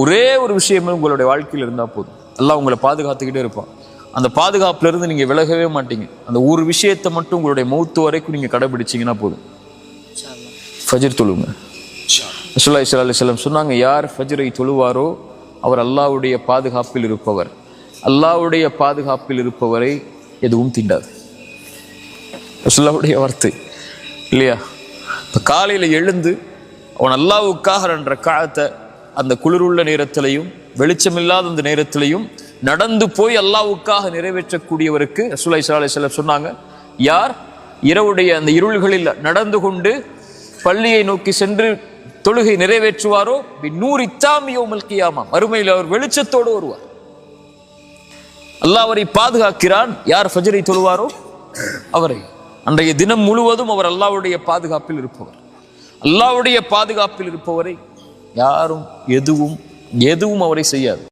ஒரே ஒரு விஷயமே உங்களுடைய வாழ்க்கையில் இருந்தால் போதும், அல்லாஹ் உங்களை பாதுகாத்துக்கிட்டே இருப்பான். அந்த பாதுகாப்புல இருந்து நீங்க விலகவே மாட்டீங்க. அந்த ஒரு விஷயத்தை மட்டும் உங்களுடைய மௌத்து வரைக்கும் நீங்க கடைபிடிச்சீங்கன்னா போதும். ஃபஜ்ர் தொழுங்க. ரசூலுல்லாஹி ஸல்லல்லாஹு அலைஹி வஸல்லம் சொன்னாங்க, யார் ஃபஜ்ரை தொழுவாரோ அவர் அல்லாஹ்வுடைய பாதுகாப்பில் இருப்பவர். அல்லாஹ்வுடைய பாதுகாப்பில் இருப்பவரை எதுவும் தீண்டாது. ரசூலுல்லாஹ்வுடைய வார்த்தை இல்லையா? இப்போ காலையில் எழுந்து அவன் அல்லாஹ்வுக்காக 2 ரக்அத்தை அந்த குளிருள்ள நேரத்திலையும் வெளிச்சமில்லாத அந்த நேரத்திலையும் நடந்து போய் அல்லாஹ்வுக்காக நிறைவேற்றக்கூடியவருக்கு ரசூலுல்லாஹி ஸல்லல்லாஹு அலைஹி வஸல்லம் சொன்னாங்க, யார் இரவுடைய அந்த இருள்களில் நடந்து கொண்டு பள்ளியை நோக்கி சென்று தொழுகை நிறைவேற்றுவாரோ பின்னூரி தாமி யௌமல் கியாமா, மறுமையில் அவர் வெளிச்சத்தோடு வருவார். அல்லாஹ் அவரை பாதுகாக்கிறான். யார் ஃபஜ்ரை தொழுவாரோ அவரை அன்றைய தினம் முழுவதும் அவர் அல்லாஹ்வுடைய பாதுகாப்பில் இருப்பவர். அல்லாஹ்வுடைய பாதுகாப்பில் இருப்பவரை யாரும் எதுவும் அவரை செய்யாது.